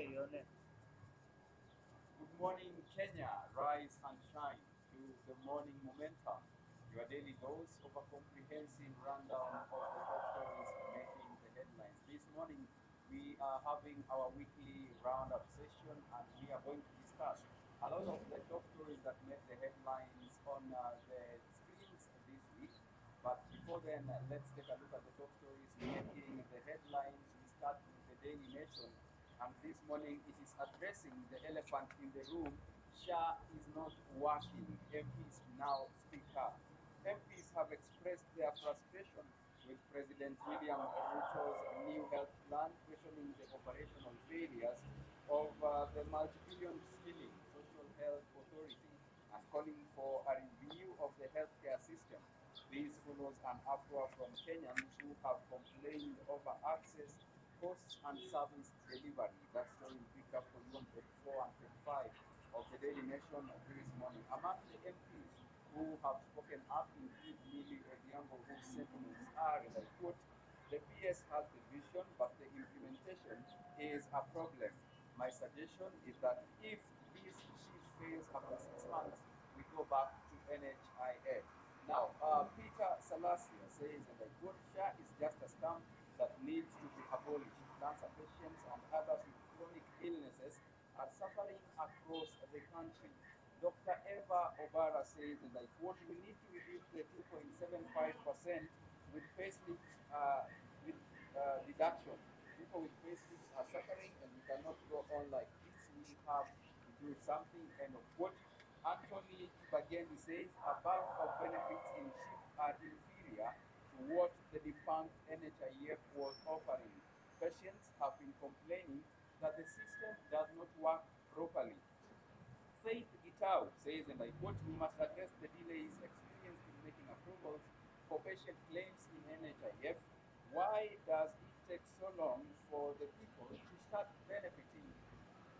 Younib. Good morning, Kenya. Rise and shine to the morning momentum. Your daily dose of a comprehensive rundown of the top stories making the headlines. This morning, we are having our weekly roundup session, and we are going to discuss a lot of the top stories that made the headlines on the screens this week. But before then, let's take a look at the top stories making the headlines. We start with the Daily Nation, and this morning it is addressing the elephant in the room. SHA is not working. MPs now speak up. MPs have expressed their frustration with President William Ruto's new health plan, questioning the operational failures of the multi-billion skilling social health authority and calling for a review of the healthcare system. This follows an uproar from Kenyans who have complained over access, costs, and service delivery. That story will pick up for you on page 4 and page 5 of the Daily Nation this morning. Among the MPs who have spoken up include Millie Odhiambo, whose sentiments are, and I quote, the PS has the vision, but the implementation is a problem. My suggestion is that if this shift fails after 6 months, we go back to NHIF. Now, Peter Salasia says, and I quote, SHA is just a stamp that needs to be abolished. Cancer patients and others with chronic illnesses are suffering across the country. Dr. Eva Obara says, and I quote, we need to reduce the 2.75% with payslips with deduction. People with payslips are suffering, and we cannot go on like this. We have to do something. End of quote. Anthony Kibagendi says a bulk of benefits in shifts are inferior to what the defunct NHIF was offering. Patients have been complaining that the system does not work properly. Faith Gitau says, and I quote, we must address the delays experienced in making approvals for patient claims in NHIF. Why does it take so long for the people to start benefiting?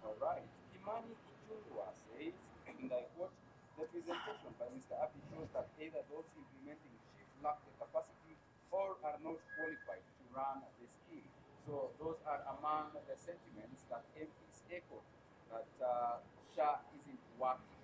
All right. Imani Ichungwa says, and I quote, the presentation by Mr. Api shows that either those implementing shift lack the capacity or are not qualified to run the scheme. So those are among the sentiments that MPs echoed, that SHA isn't working.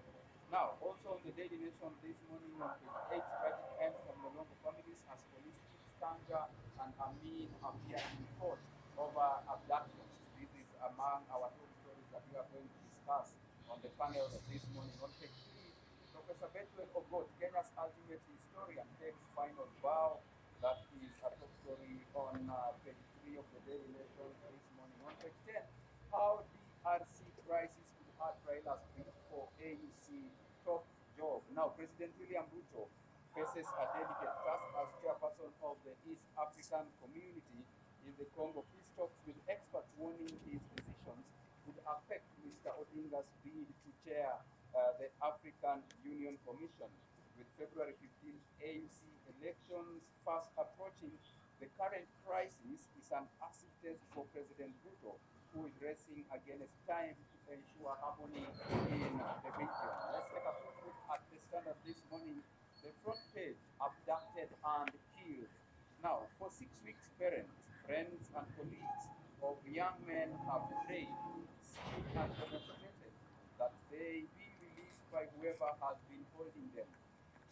Now, also on the Daily Nation this morning on page 8, tragic end from the Longo families as police chiefs Tanga and Amin appear in court over abductions. This is among our top stories that we are going to discuss on the panel this morning. On page 3, Professor Bethuel Ogot, Kenya's ultimate historian, takes final bow. That is a top story on page 3 of the Daily Nation this morning. On page 10, how DRC crisis could hurt Raila's bid for AUC top job. Now, President William Ruto faces a delicate task as chairperson of the East African Community in the Congo peace talks, with experts warning his decisions would affect Mr. Odinga's bid to chair the African Union Commission. With February 15th AUC elections fast approaching, the current crisis is an acid test for President Ruto, who is racing against time to ensure harmony in the region. Let's take a quick look at the Standard this morning. The front page, abducted and killed. Now, for 6 weeks, parents, friends, and colleagues of young men have prayed, sealed, and demonstrated that they be released by whoever has been holding them.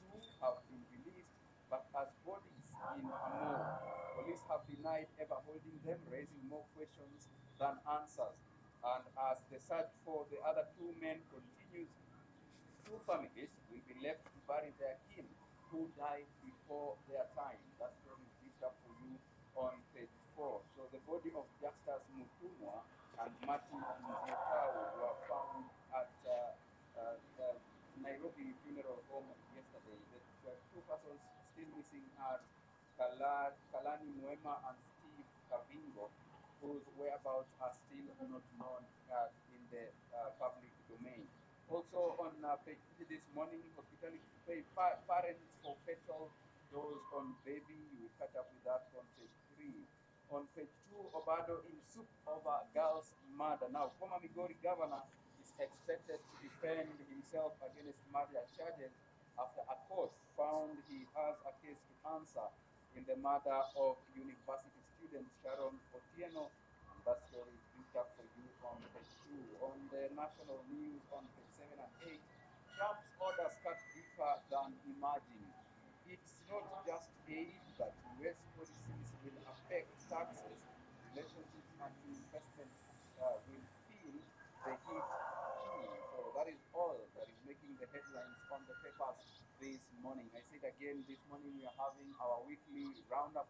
Two have been released, but as bodies in a morgue. Police have denied ever holding them, raising more questions than answers. And as the search for the other two men continues, two families will be left to bury their kin who died before their time. That story is picked up for you on page 4. So the body of Justus Mutumwa and Martin Nziekau were found at Nairobi Funeral Home yesterday. The two persons still missing are Kalani Mwema and Steve Kavingo, whose whereabouts are still not known in the public domain. Also on page 3 this morning, hospitality to pay parents for fetal dose on baby. You will catch up with that on page 3. On page 2, Obado in soup over girl's murder. Now, former Migori governor is expected to defend himself against murder charges after a court found he has a case to answer in the murder of university student Sharon Otieno. And that story is picked up for you on page On the national news on page 7 and 8, Trump's orders cut deeper than imagined. It's not just aid, but US policies will affect taxes, relationships, and investments will feel the heat too. So that is all that is making the headlines on the papers this morning. I said again, this morning we are having our weekly roundup,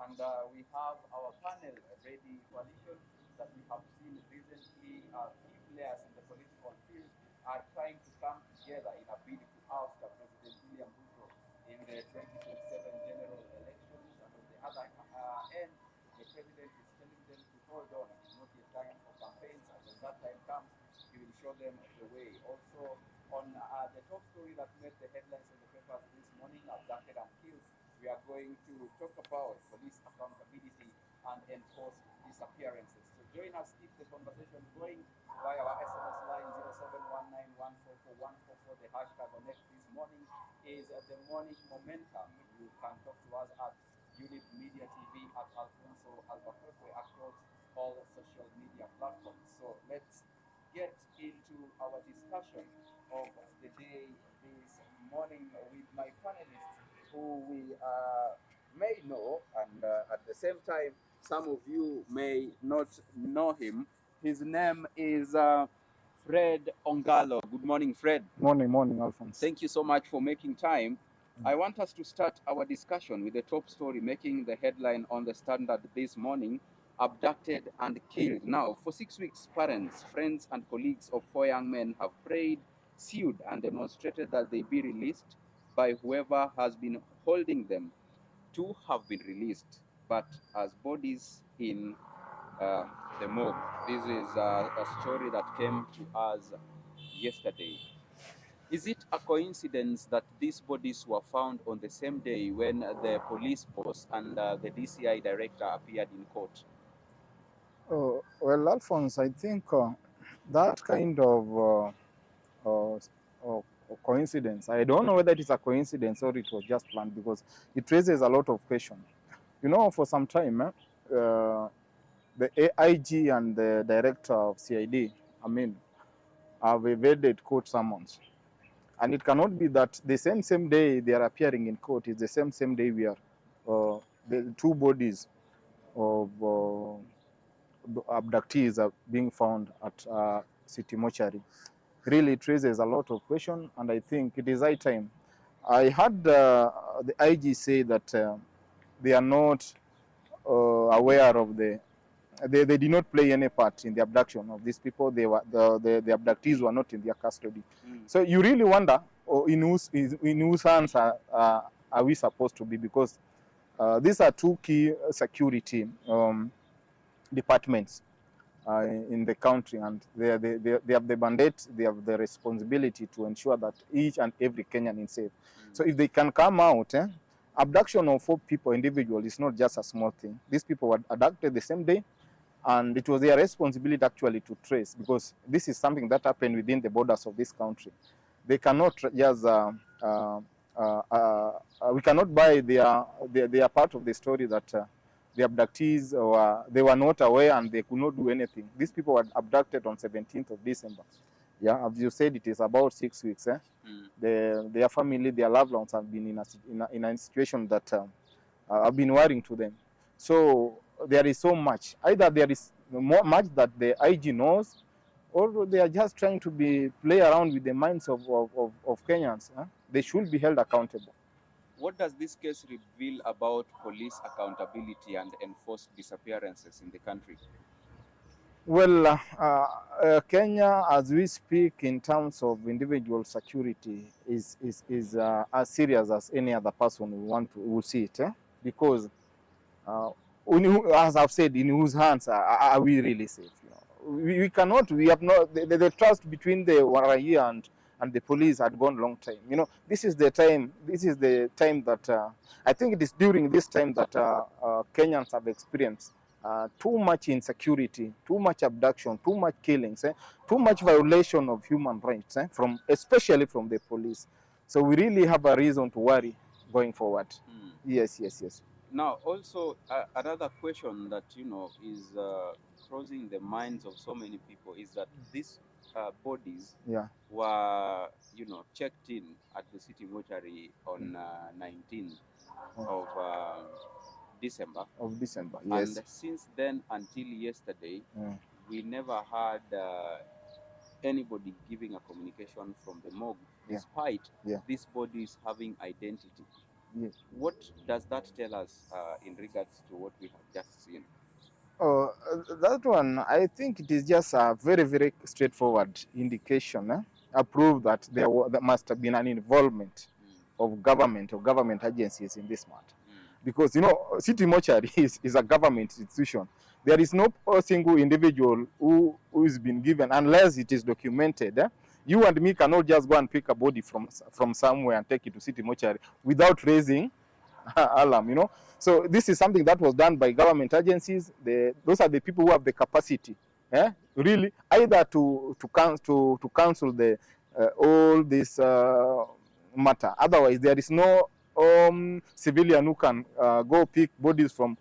and we have our panel ready. Coalition that we have seen recently, key players in the political field are trying to come together in a bid to oust President William Ruto in the 2027 general elections. And on the other end, the president is telling them to hold on. It is not yet time for campaigns, and when that time comes, he will show them the way. Also, on the top story that made the headlines in the papers this morning, Abducted and Killed, we are going to talk about police accountability and enforced disappearances. So join us, keep the conversation going via our SMS line 0719144144. The hashtag on X this morning is the morning momentum. You can talk to us at Younib Media TV, at Alfonsoh, Albakwekwe, across all social media platforms. So let's get into our discussion of the day this morning with my panelists, who we may know, and at the same time, some of you may not know him. His name is Fred Ongalo. Good morning, Fred. Morning, Alfonso. Thank you so much for making time. I want us to start our discussion with the top story making the headline on the Standard this morning: abducted and killed. Now, for 6 weeks, parents, friends, and colleagues of 4 young men have prayed, sued, and demonstrated that they be released by whoever has been holding them. 2 have been released, but as bodies in the morgue. This is a story that came to us yesterday. Is it a coincidence that these bodies were found on the same day when the police boss and the DCI director appeared in court? Well, Alphonse, I think that kind of coincidence, I don't know whether it is a coincidence or it was just planned, because it raises a lot of questions. You know, for some time, the AIG and the director of CID, have evaded court summons. And it cannot be that the same day they are appearing in court is the same day we are the 2 bodies of abductees are being found at city mortuary. Really, it raises a lot of questions, and I think it is high time. I heard the IG say that they are not aware of they did not play any part in the abduction of these people. They were the abductees were not in their custody. So you really wonder in whose hands are we supposed to be, because these are 2 key security departments in the country, and they have the mandate, they have the responsibility to ensure that each and every Kenyan is safe. So if they can come out, abduction of 4 people individual is not just a small thing. These people were abducted the same day, and it was their responsibility actually to trace, because this is something that happened within the borders of this country. They cannot just we cannot buy their part of the story that the abductees they were not aware and they could not do anything. These people were abducted on 17th of December. Yeah, as you said, it is about 6 weeks. Their family, their loved ones have been in a situation that have been worrying to them. So there is so much. Either there is much that the IG knows, or they are just trying to play around with the minds of Kenyans. They should be held accountable. What does this case reveal about police accountability and enforced disappearances in the country? Well, Kenya, as we speak, in terms of individual security, is as serious as any other person will see it, because as I've said, in whose hands are we really safe? You know, we cannot. We have not the trust between the Waraia and the police had gone long time. You know, this is the time. This is the time that I think it is during this time that Kenyans have experienced too much insecurity, too much abduction, too much killings, too much violation of human rights, especially from the police. So we really have a reason to worry going forward. Yes. Now, also another question that is crossing the minds of so many people is that these bodies Yeah. were checked in at the city mortuary on 19th of December, Of December, and yes. since then until yesterday, Mm. we never had anybody giving a communication from the morgue, Yeah. despite Yeah. these bodies having identity. Yeah. What does that tell us in regards to what we have just seen? That one, I think it is just a very, very straightforward indication, a proof that there must have been an involvement of government or government agencies in this matter. Because, city mortuary is a government institution. There is no single individual who is been given, unless it is documented. You and me cannot just go and pick a body from somewhere and take it to city mortuary without raising alarm. So this is something that was done by government agencies. Those are the people who have the capacity, really, either to counsel the all this matter. Otherwise, there is no civilian who can go pick bodies from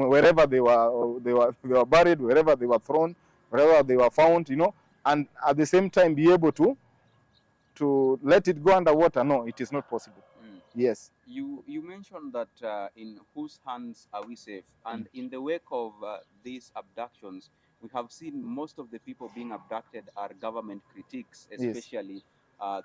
wherever they were buried, wherever they were thrown, wherever they were found, and at the same time be able to let it go underwater. No, it is not possible. Yes. You mentioned that in whose hands are we safe? And in the wake of these abductions, we have seen most of the people being abducted are government critics, especially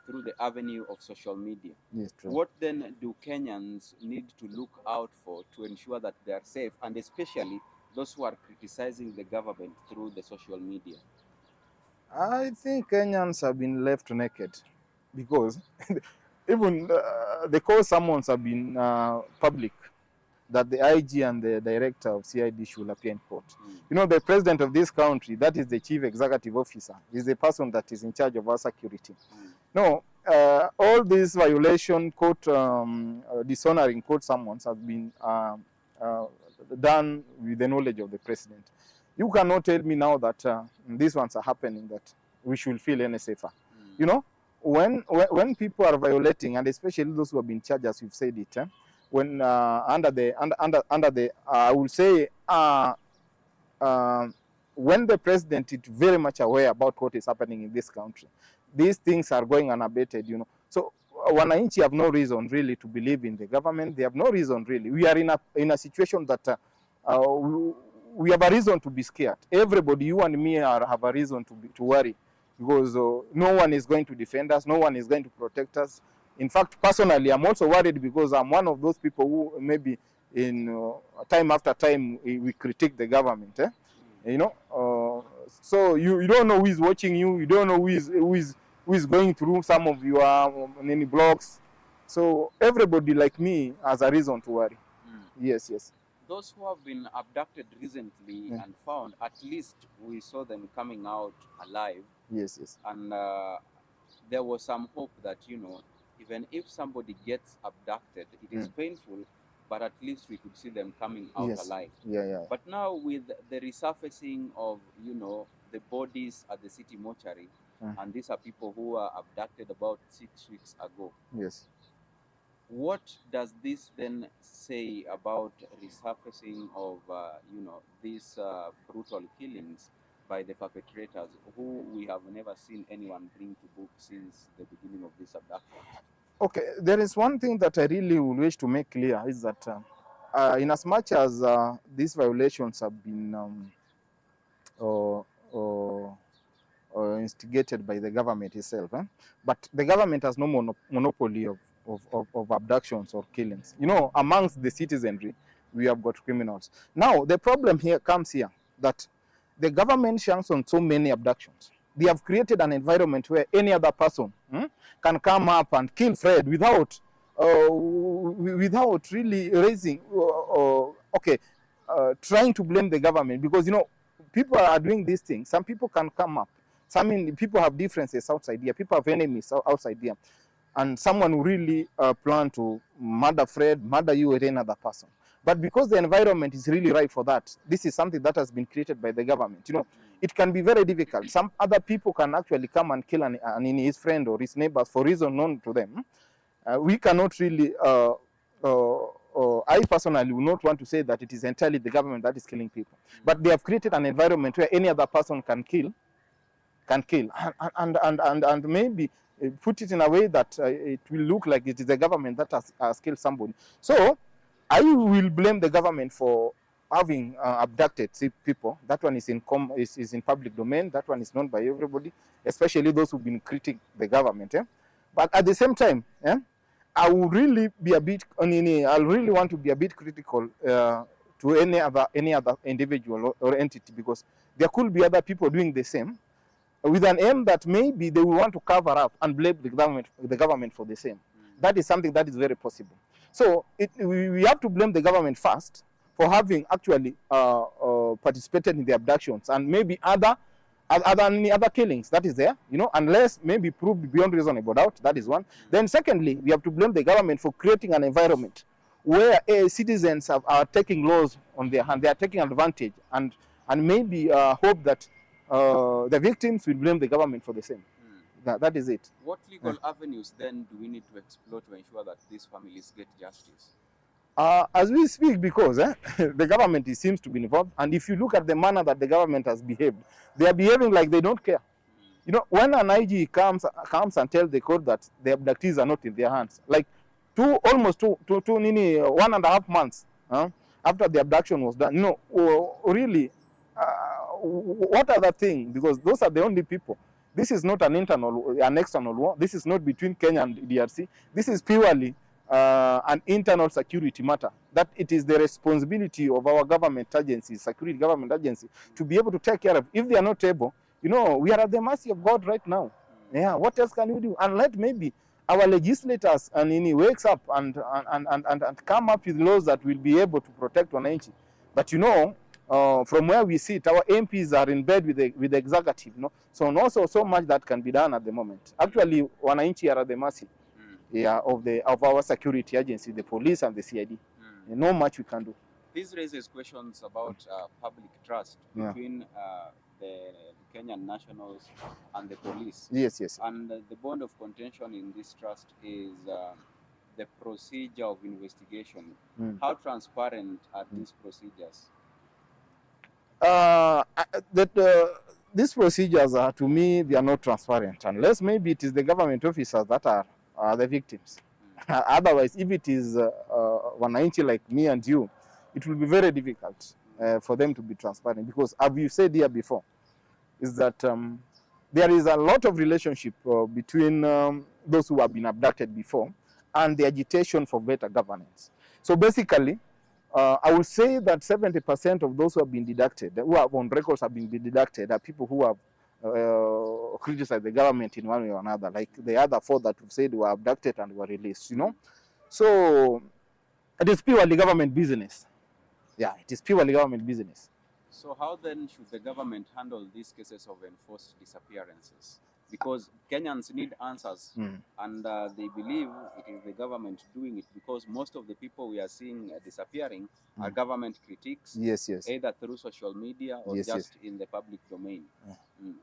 through the avenue of social media. Yes, true. What then do Kenyans need to look out for to ensure that they are safe, and especially those who are criticizing the government through the social media? I think Kenyans have been left naked because even the call summons have been public, that the IG and the director of CID should appear in court. The president of this country, that is the chief executive officer, is the person that is in charge of our security. No, all these violation, court dishonoring court summons have been done with the knowledge of the president. You cannot tell me now that these ones are happening, that we should feel any safer. When people are violating, and especially those who have been charged, as you've said it, when under the I will say when the president is very much aware about what is happening in this country, these things are going unabated. So wananchi have no reason really to believe in the government. They have no reason really. We are in a situation that we have a reason to be scared. Everybody, you and me, have a reason to worry, because no one is going to defend us. No one is going to protect us. In fact, personally, I'm also worried because I'm one of those people who maybe in time after time we critique the government. So you don't know who is watching you. You don't know who is going through some of your many blogs. So everybody like me has a reason to worry. Yes. Those who have been abducted recently and found, at least we saw them coming out alive. Yes. And there was some hope that, even if somebody gets abducted, it is painful, but at least we could see them coming out alive. Yeah. But now with the resurfacing of, the bodies at the city mortuary, and these are people who were abducted about 6 weeks ago. Yes. What does this then say about resurfacing of, these brutal killings by the perpetrators, who we have never seen anyone bring to book since the beginning of this abduction? Okay, there is one thing that I really would wish to make clear, is that in as much as these violations have been instigated by the government itself, but the government has no monopoly of abductions or killings. Amongst the citizenry, we have got criminals. Now, the problem here comes here, that the government shuns on so many abductions. They have created an environment where any other person can come up and kill Fred without really raising, trying to blame the government. Because, people are doing these things. Some people can come up. People have differences outside here. People have enemies outside here. And someone will really plan to murder Fred, murder you or any other person. But because the environment is really right for that, this is something that has been created by the government. It can be very difficult. Some other people can actually come and kill his friend or his neighbors for reason known to them. We cannot really I personally would not want to say that it is entirely the government that is killing people, but they have created an environment where any other person can kill, and maybe put it in a way that it will look like it is the government that has killed somebody. So I will blame the government for having abducted people. That one is in public domain. That one is known by everybody, especially those who've been critiquing the government. But at the same time, I would really be a bit. I really want to be a bit critical to any other individual or entity, because there could be other people doing the same, with an aim that maybe they will want to cover up and blame the government for the same. That is something that is very possible. So we have to blame the government first for having actually participated in the abductions, and maybe other killings that is there, unless maybe proved beyond reasonable doubt. That is one. Then secondly, we have to blame the government for creating an environment where citizens are taking laws on their hand. They are taking advantage, and maybe hope that the victims will blame the government for the same. That is it. What legal avenues then do we need to explore to ensure that these families get justice? As we speak, because the government seems to be involved, and if you look at the manner that the government has behaved, they are behaving like they don't care. When an IG comes and tells the court that the abductees are not in their hands, like almost 1.5 months after the abduction was done, really, what other thing? Because those are the only people. This is not an external war. This is not between Kenya and DRC. This is purely an internal security matter, that it is the responsibility of our government agencies, security government agency, to be able to take care of. If they are not able, we are at the mercy of God right now. Yeah, what else can we do? And let maybe our legislators wakes up and come up with laws that will be able to protect Wananchi. But from where we sit, our MPs are in bed with the executive. So so much that can be done at the moment. Actually, Wananchi are at the mercy of our security agency, the police and the CID. No much we can do. This raises questions about public trust between the Kenyan nationals and the police. Yes. And the bond of contention in this trust is the procedure of investigation. How transparent are these procedures? These procedures are, to me, they are not transparent, unless maybe it is the government officers that are the victims. Otherwise, if it is Wananchi like me and you, it will be very difficult for them to be transparent, because, as you said here before, is that there is a lot of relationship between those who have been abducted before and the agitation for better governance. So basically, I would say that 70% of those who have been deducted, who have on records have been deducted, are people who have criticized the government in one way or another, like the other 4 that we've said were abducted and were released, So it is purely government business. Yeah, it is purely government business. So how then should the government handle these cases of enforced disappearances? Because Kenyans need answers, and they believe it is the government doing it, because most of the people we are seeing disappearing are government critiques, either through social media or just in the public domain.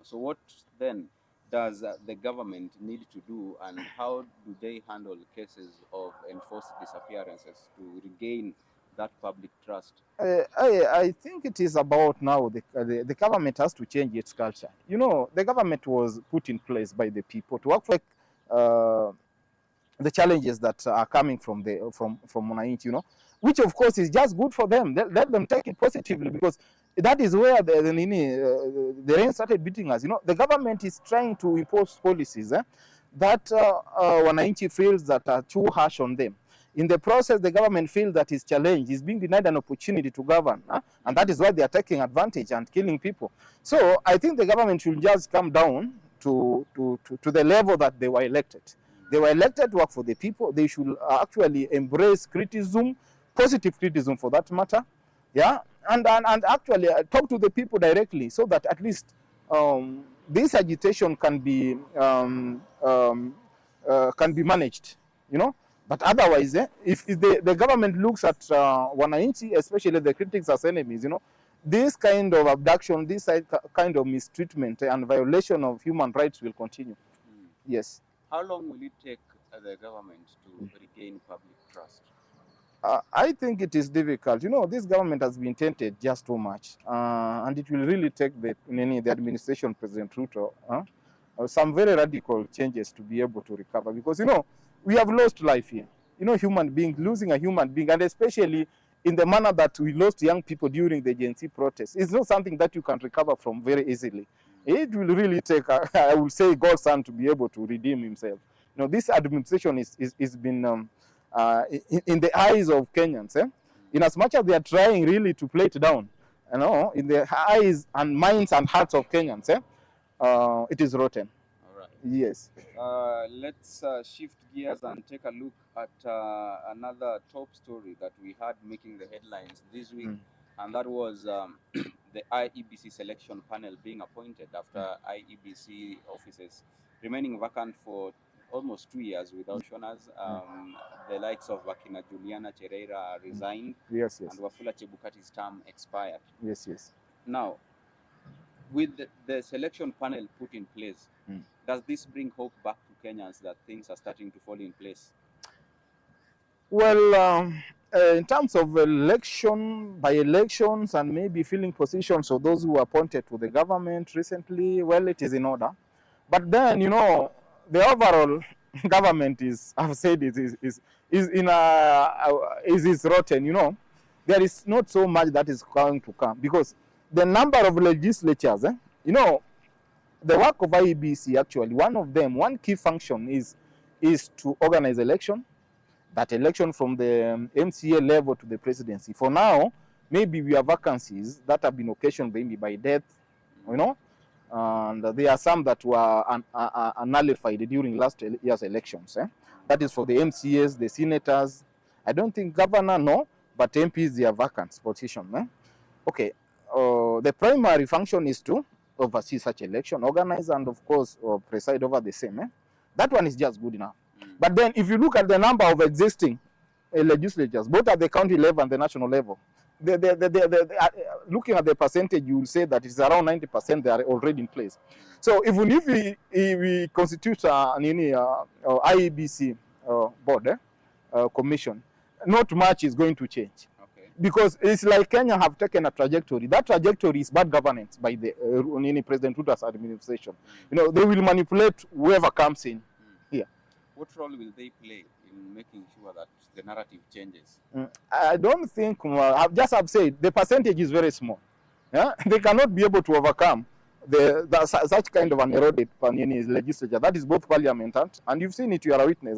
So what then does the government need to do, and how do they handle cases of enforced disappearances to regain that public trust? I think it is about now the government has to change its culture. The government was put in place by the people to work for the challenges that are coming from Wananchi, which of course is just good for them. Let them take it positively, because that is where the rain started beating us. The government is trying to impose policies that Wananchi feels that are too harsh on them. In the process, the government feels that is challenged, is being denied an opportunity to govern, and that is why they are taking advantage and killing people. So I think the government should just come down to the level that they were elected. They were elected to work for the people. They should actually embrace criticism, positive criticism for that matter, and actually talk to the people directly, so that at least this agitation can be managed, But otherwise, if the government looks at Wananchi, especially the critics, as enemies, this kind of abduction, this kind of mistreatment and violation of human rights will continue. Yes. How long will it take the government to regain public trust? I think it is difficult. You know, this government has been tainted just too much, and it will really take the administration, President Ruto, some very radical changes to be able to recover. Because, you know, we have lost life here. You know, losing a human being, and especially in the manner that we lost young people during the Gen Z protests, is not something that you can recover from very easily. It will really take, I will say, God's son to be able to redeem himself. You know, this administration is been in the eyes of Kenyans, in as much as they are trying really to play it down, you know, in the eyes and minds and hearts of Kenyans, it is rotten. All right. Yes. Let's shift gears and take a look at another top story that we had making the headlines this week, and that was the IEBC selection panel being appointed after IEBC offices remaining vacant for almost 2 years without commissioners. The likes of Wakina Juliana Chereira resigned, Yes. and Wafula Chebukati's term expired. Yes. Now, with the selection panel put in place, does this bring hope back to Kenyans that things are starting to fall in place? Well, in terms of by elections and maybe filling positions of those who were appointed to the government recently, well, it is in order. But then, you know, the overall government I've said, is rotten. You know, there is not so much that is going to come, because the number of legislatures, you know, the work of IEBC, actually, one key function is to organize election. That election from the MCA level to the presidency. For now, maybe we have vacancies that have been occasioned maybe by death, you know, and there are some that were nullified during last year's elections. That is for the MCAs, the senators. I don't think governor, no, but MPs, they are vacant position. Okay, the primary function is to oversee such election, organize, and of course preside over the same. That one is just good enough. But then if you look at the number of existing legislatures, both at the county level and the national level, looking at the percentage, you will say that it's around 90% they are already in place. So even if we constitute an IEBC board, commission, not much is going to change. Okay. Because it's like Kenya have taken a trajectory. That trajectory is bad governance by the President Ruto's administration. You know, they will manipulate whoever comes in here. What role will they play in making sure that the narrative changes? I don't think, I've said, the percentage is very small. Yeah? They cannot be able to overcome such kind of an eroded legislature. That is both parliament and you've seen it, you are a witness,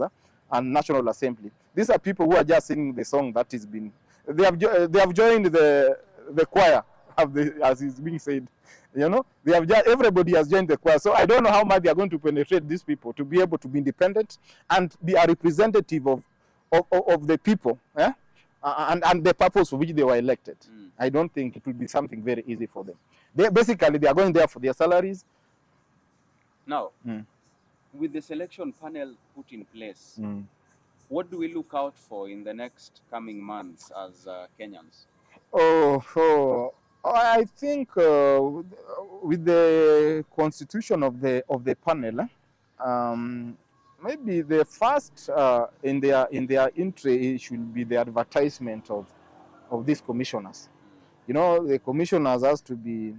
and National Assembly. These are people who are just singing the song that is been, they have joined the choir, as is being said. You know, everybody has joined the choir. So I don't know how much they are going to penetrate these people to be able to be independent and be a representative of the people, and the purpose for which they were elected. I don't think it will be something very easy for them. They are going there for their salaries. Now, with the selection panel put in place, what do we look out for in the next coming months as Kenyans? I think with the constitution of the panel, maybe the first in their entry should be the advertisement of these commissioners. You know, the commissioners has to be,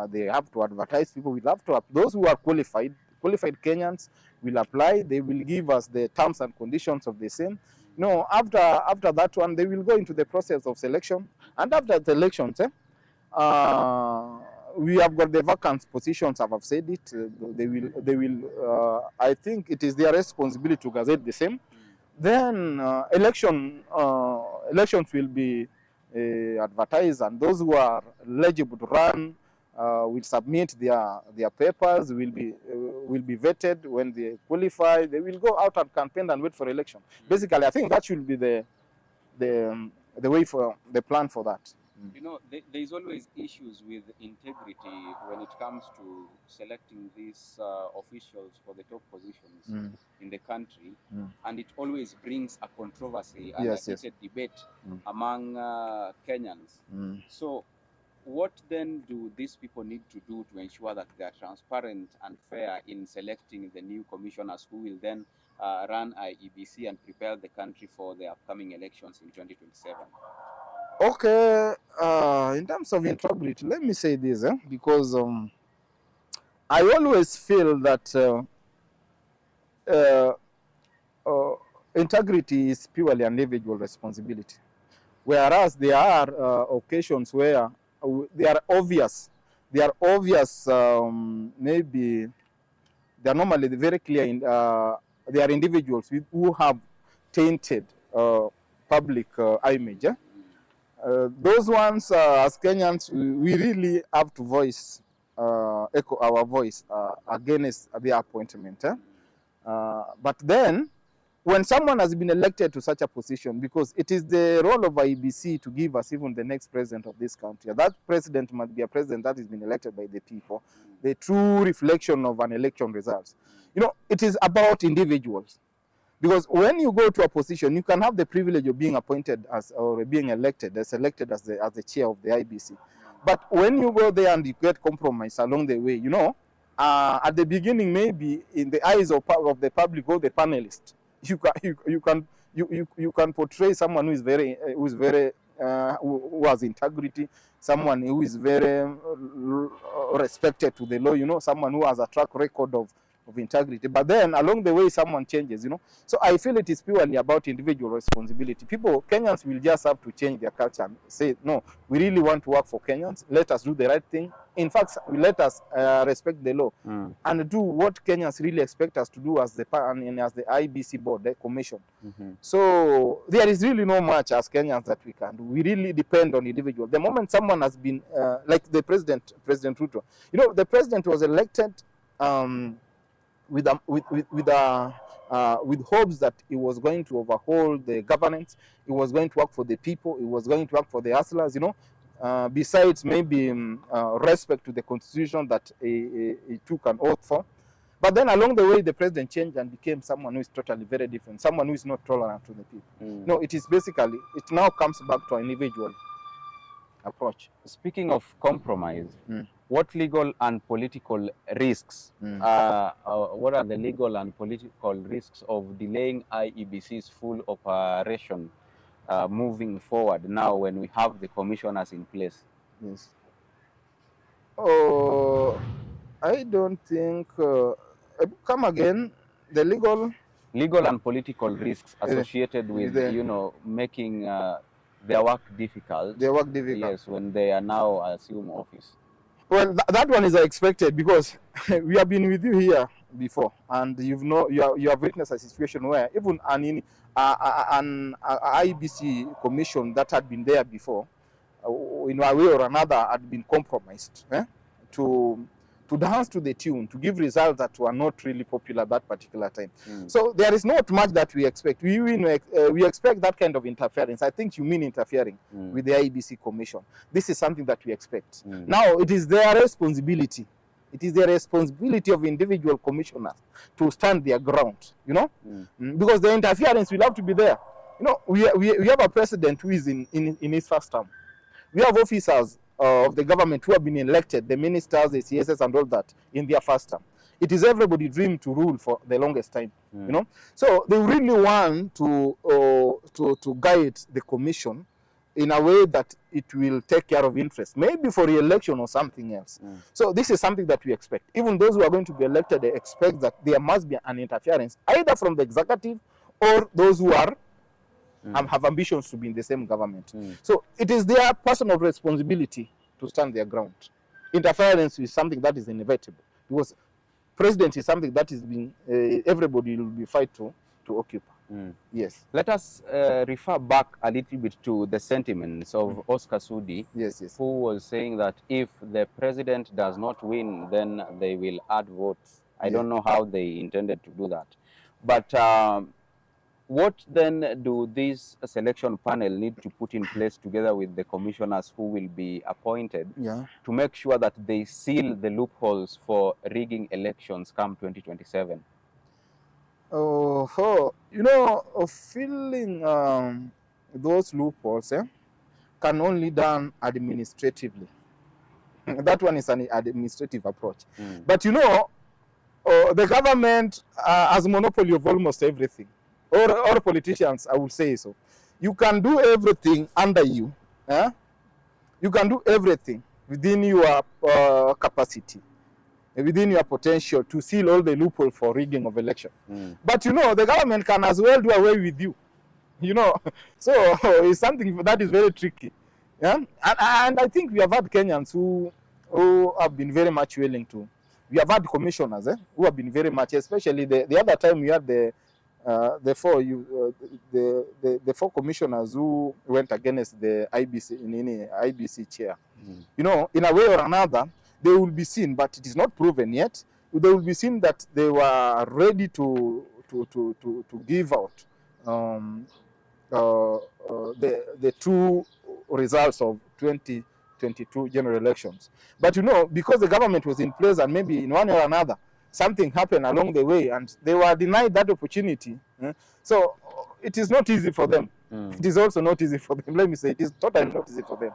they have to advertise. People will have to, those who are qualified Kenyans will apply. They will give us the terms and conditions of the same. You know, after that one, they will go into the process of selection, and after the elections, we have got the vacant positions. I've said it. They will. I think it is their responsibility to gazette the same. Then elections will be advertised, and those who are eligible to run will submit their papers. Will be vetted. When they qualify, they will go out and campaign and wait for election. Basically, I think that should be the way for the plan for that. You know, there is always issues with integrity when it comes to selecting these officials for the top positions in the country, and it always brings a controversy and a heated debate among Kenyans. So, what then do these people need to do to ensure that they are transparent and fair in selecting the new commissioners who will then run IEBC and prepare the country for the upcoming elections in 2027? Okay, in terms of integrity, let me say this, because I always feel that uh, integrity is purely an individual responsibility, whereas there are occasions where they are obvious. They are obvious, maybe they are normally very clear. They are individuals who have tainted public image. Those ones, as Kenyans, we really have to echo our voice against the appointment. But then, when someone has been elected to such a position, because it is the role of IEBC to give us even the next president of this country, that president must be a president that has been elected by the people, the true reflection of an election results. You know, it is about individuals. Because when you go to a position, you can have the privilege of being appointed as, or being elected as the chair of the IBC. But when you go there and you get compromised along the way, you know, at the beginning, maybe in the eyes of the public or the panelists, you can portray someone who is who has integrity, someone who is very respected to the law, you know, someone who has a track record of integrity. But then along the way, someone changes, you know. So I feel it is purely about individual responsibility. Kenyans will just have to change their culture and say, no, we really want to work for Kenyans. Let us do the right thing. In fact, let us respect the law and do what Kenyans really expect us to do as the IBC board, the commission. So there is really no much as Kenyans that we can do. We really depend on individuals. The moment someone has been, like the President Ruto, you know, the president was elected with hopes that he was going to overhaul the governance, he was going to work for the people, he was going to work for the hustlers, you know, besides maybe respect to the constitution that he took an oath for. But then along the way, the president changed and became someone who is totally very different, someone who is not tolerant to the people. No, it is basically, it now comes back to an individual approach. Speaking of compromise, what legal and political risks, what are the legal and political risks of delaying IEBC's full operation moving forward now when we have the commissioners in place? Yes. Oh, I don't think, come again, the legal and political risks associated with, you know, making their work difficult. Their work difficult. Yes, when they are now assume office. Well, that one is expected because we have been with you here before, and you have witnessed a situation where even an IBC commission that had been there before, in a way or another, had been compromised to dance to the tune, to give results that were not really popular at that particular time. So there is not much that we expect. We expect that kind of interference. I think you mean interfering with the IEBC commission. This is something that we expect. Now, it is their responsibility. It is the responsibility of individual commissioners to stand their ground, you know, because the interference will have to be there. You know, we have a president who is in his first term. We have officers of the government who have been elected, the ministers, the CSS and all that, in their first term. It is everybody's dream to rule for the longest time, you know. So they really want to guide the commission in a way that it will take care of interest, maybe for re-election or something else. So this is something that we expect. Even those who are going to be elected, they expect that there must be an interference, either from the executive or those who are have ambitions to be in the same government. So it is their personal responsibility to stand their ground. Interference is something that is inevitable, because presidency is something that is being everybody will be fight to occupy. Yes. Let us refer back a little bit to the sentiments of Oscar Sudi, who was saying that if the president does not win, then they will add votes. I don't know how they intended to do that. But what then do this selection panel need to put in place together with the commissioners who will be appointed to make sure that they seal the loopholes for rigging elections come 2027? You know, filling those loopholes can only done administratively. That one is an administrative approach. But you know, the government has monopoly of almost everything. Or politicians, I would say so. You can do everything under you. You can do everything within your capacity, within your potential to seal all the loophole for rigging of election. But you know, the government can as well do away with you. You know, so it's something that is very tricky. Yeah, and I think we have had Kenyans who have been very much willing to. We have had commissioners who have been very much, especially the other time we had the four commissioners who went against the IBC chair. You know, in a way or another, they will be seen, but it is not proven yet. They will be seen that they were ready to give out the true results of 2022 general elections. But you know, because the government was in place and maybe in one way or another, something happened along the way and they were denied that opportunity. So it is not easy for them. It is also not easy for them. Let me say, it is totally not easy for them.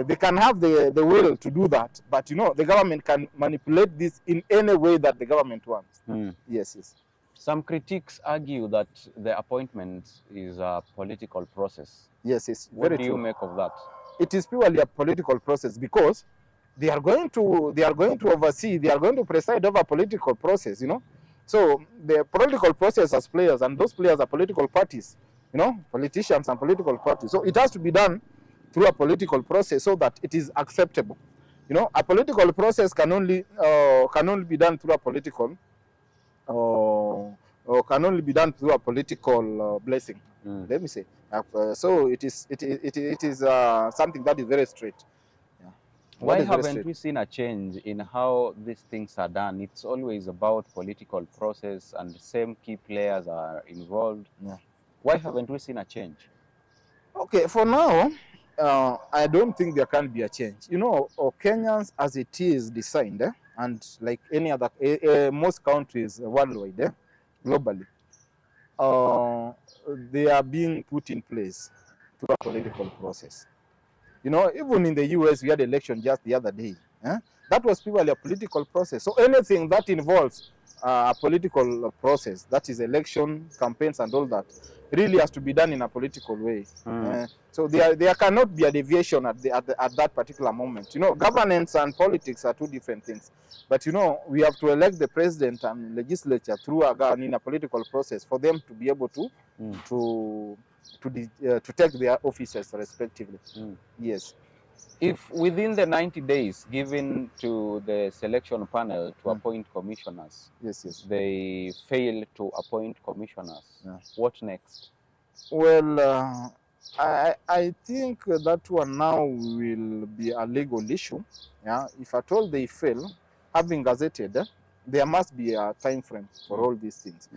They can have the will to do that, but you know, the government can manipulate this in any way that the government wants. Yes, yes. Some critics argue that the appointment is a political process. Yes, yes. What do you make of that? It is purely a political process because they are going to oversee, they are going to preside over a political process, you know. So the political process has players, and those players are political parties, you know, politicians and political parties. So it has to be done through a political process so that it is acceptable. You know, a political process can only be done through a political can only be done through a political blessing. Let me say. So it is something that is very straight. Yeah. Why haven't we seen a change in how these things are done? It's always about political process and the same key players are involved. Yeah. Why haven't we seen a change? Okay, for now, I don't think there can be a change. You know, Kenyans as it is designed, and like any other, most countries worldwide, globally, they are being put in place through a political process. You know, even in the US, we had election just the other day. That was purely a political process. So anything that involves a political process, that is election, campaigns and all that, really has to be done in a political way. So there cannot be a deviation at that particular moment. You know, governance and politics are two different things. But you know, we have to elect the president and legislature through in a political process for them to be able to take their offices respectively. Yes. If within the 90 days given to the selection panel to appoint commissioners, they fail to appoint commissioners, what next? Well, I think that one now will be a legal issue. Yeah, if at all they fail, having gazetted, there must be a time frame for all these things.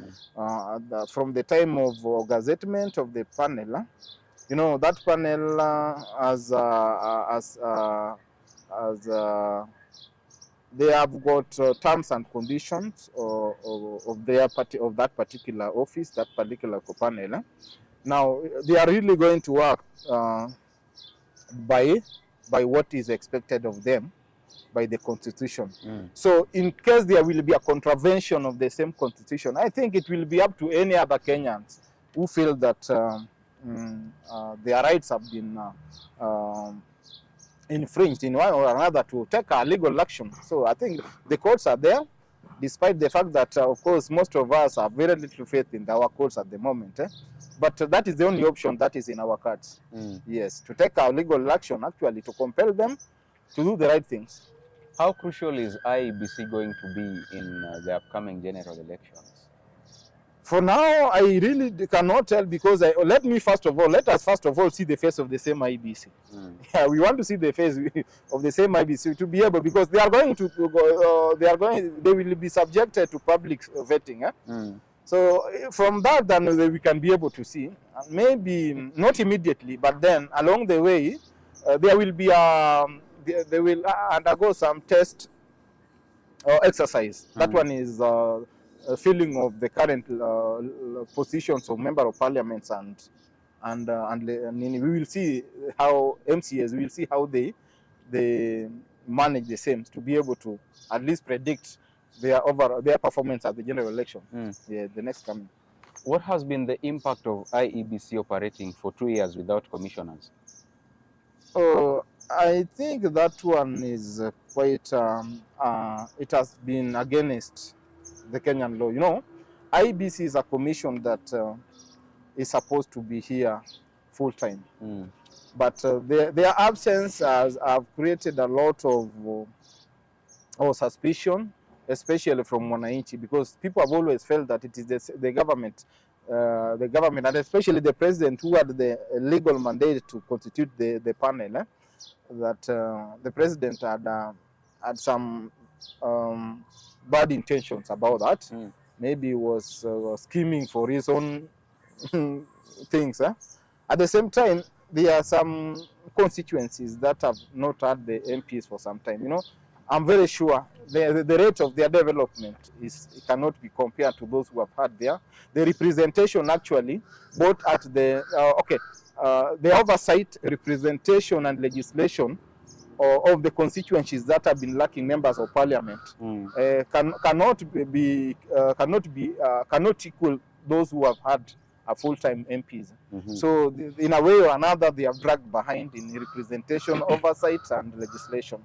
From the time of gazettement of the panel, you know, that panel they have got terms and conditions of that particular office, that particular panel. Now they are really going to work by what is expected of them by the Constitution. So in case there will be a contravention of the same Constitution, I think it will be up to any other Kenyans who feel that their rights have been infringed in one or another to take a legal action. So I think the courts are there, despite the fact that, of course, most of us have very little faith in our courts at the moment. But that is the only option that is in our cards. Yes, to take our legal action, actually, to compel them to do the right things. How crucial is IEBC going to be in the upcoming general elections? For now, I really cannot tell because let us first of all see the face of the same IEBC. Yeah, we want to see the face of the same IEBC to be able, because they are going to they will be subjected to public vetting. So from that, then we can be able to see, maybe not immediately, but then along the way, there will be they will undergo some test or exercise. That one is feeling of the current positions of member of parliaments and we will see how MCAs, we will see how they manage the same to be able to at least predict their performance at the general election, the next coming. What has been the impact of IEBC operating for 2 years without commissioners? I think that one is quite, it has been against the Kenyan law. You know, IEBC is a commission that is supposed to be here full time. But their absence have created a lot of suspicion, especially from wananchi, because people have always felt that it is the government, and especially the president who had the legal mandate to constitute the panel, that the president had some bad intentions about that. Maybe he was scheming for his own things. At the same time, there are some constituencies that have not had the MPs for some time. You know, I'm very sure the rate of their development cannot be compared to those who have had there. The representation actually, both at the the oversight, representation, and legislation of the constituencies that have been lacking members of parliament cannot equal those who have had full-time MPs. So in a way or another, they are dragged behind in representation, oversight, and legislation.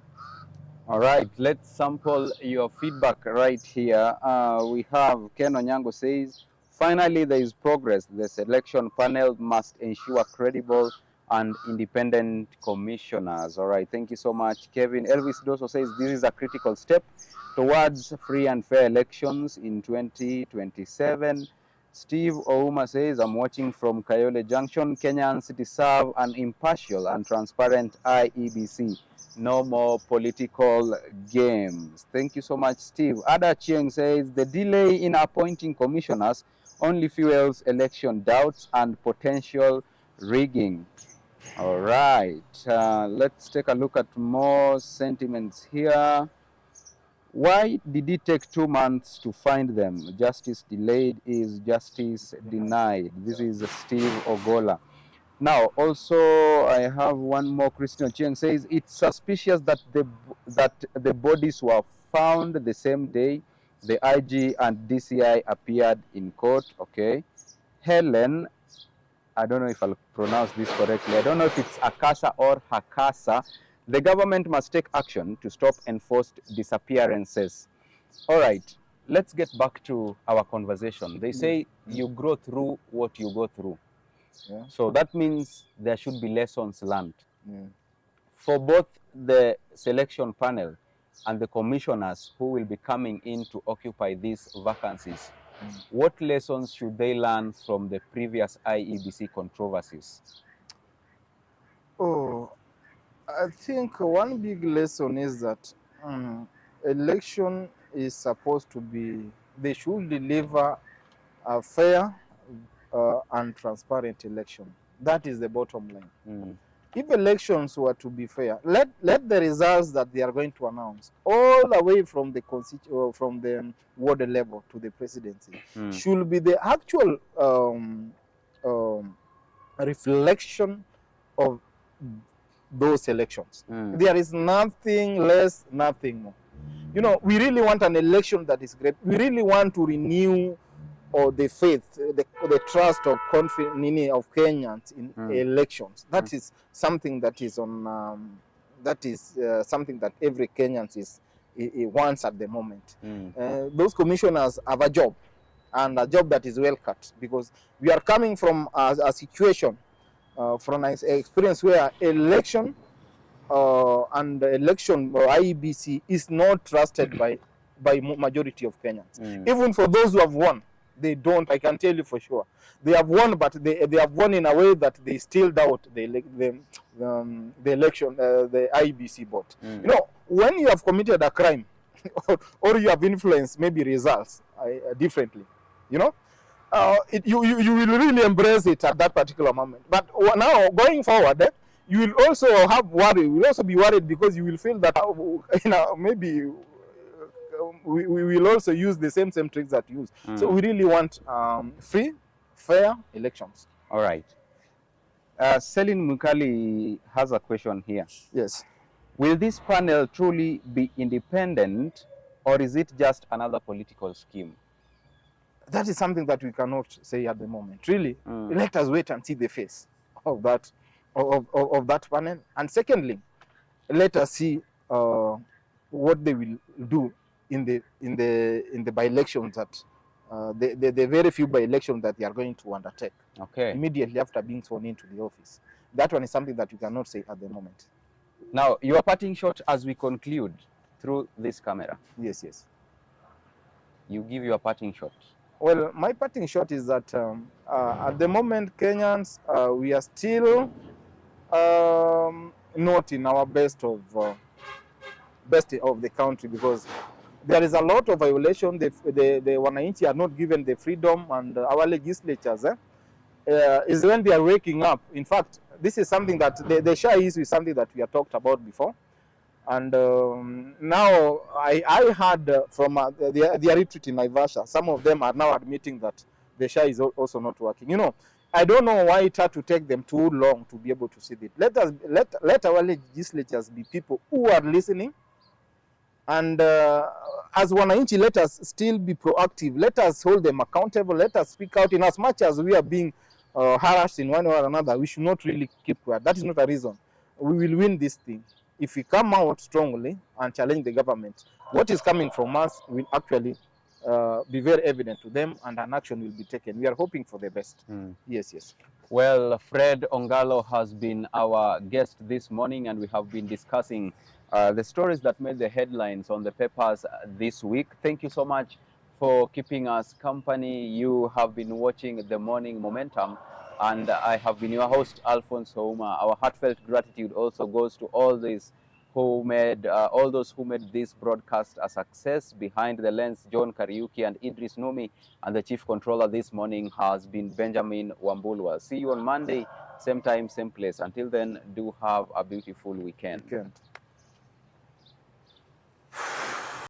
All right, let's sample your feedback right here. We have Ken Onyango says, finally there is progress. The selection panel must ensure credible and independent commissioners. All right, thank you so much. Kevin Elvis Doso says, this is a critical step towards free and fair elections in 2027. Steve Ouma says, I'm watching from Kayole Junction. Kenyans deserve an impartial and transparent IEBC. No more political games. Thank you so much, Steve. Ada Chieng says, the delay in appointing commissioners only fuels election doubts and potential rigging. All right, let's take a look at more sentiments here. Why did it take 2 months to find them? Justice delayed is justice denied. This is Steve Ogola. Now, also, I have one more. Christian Chieng says, it's suspicious that the bodies were found the same day the IG and DCI appeared in court. Okay. Helen, I don't know if I'll pronounce this correctly. I don't know if it's Akasa or Hakasa. The government must take action to stop enforced disappearances. All right, let's get back to our conversation. They say you grow through what you go through. Yeah. So that means there should be lessons learned. For both the selection panel and the commissioners who will be coming in to occupy these vacancies, what lessons should they learn from the previous IEBC controversies? I think one big lesson is that election is supposed to be, they should deliver a fair and transparent election. That is the bottom line. If elections were to be fair, let the results that they are going to announce, all the way from the ward level to the presidency, should be the actual reflection of those elections. There is nothing less, nothing more. You know, we really want an election that is great. We really want to renew the faith, the trust of confidence of Kenyans in elections. That is something that is on. Something that every Kenyan wants at the moment. Those commissioners have a job, and a job that is well cut, because we are coming from a situation, from an experience where election and election IEBC is not trusted by majority of Kenyans. Even for those who have won, they don't. I can tell you for sure, they have won, but they have won in a way that they still doubt the election, the IEBC board. You know, when you have committed a crime, or you have influenced maybe results differently, you know, you will really embrace it at that particular moment. But now going forward, you will also have worry. You will also be worried, because you will feel that maybe we will also use the same tricks that you use. So we really want free, fair elections. All right. Selin Mukali has a question here. Yes. Will this panel truly be independent, or is it just another political scheme? That is something that we cannot say at the moment. Really, let us wait and see the face of that that panel. And secondly, let us see what they will do in the by-elections that the very few by-elections that they are going to undertake. Okay. Immediately after being sworn into the office. That one is something that you cannot say at the moment. Now, your parting shot as we conclude through this camera. Yes, yes. You give your parting shot. Well, my parting shot is that at the moment, Kenyans, we are still not in our best of the country, because there is a lot of violation. The Wananchi are not given the freedom, and our legislatures is when they are waking up. In fact, this is something that the SHA issue is something that we have talked about before. And now I heard from the retreat in Naivasha, some of them are now admitting that the SHA is also not working. You know, I don't know why it had to take them too long to be able to see it. Let our legislatures be people who are listening. And as Wananchi, let us still be proactive. Let us hold them accountable. Let us speak out. In as much as we are being harassed in one way or another, we should not really keep quiet. That is not a reason. We will win this thing if we come out strongly and challenge the government. What is coming from us will actually be very evident to them, and an action will be taken. We are hoping for the best. Yes, yes. Well, Fred Ongalo has been our guest this morning, and we have been discussing the stories that made the headlines on the papers this week. Thank you so much for keeping us company. You have been watching The Morning Momentum, and I have been your host, Alfonsoh. Our heartfelt gratitude also goes to all those who made this broadcast a success. Behind the lens, John KARIUKI and Idris Numi, and the chief controller this morning has been Benjamin Wambulwa. See you on Monday, same time, same place. Until then, do have a beautiful weekend.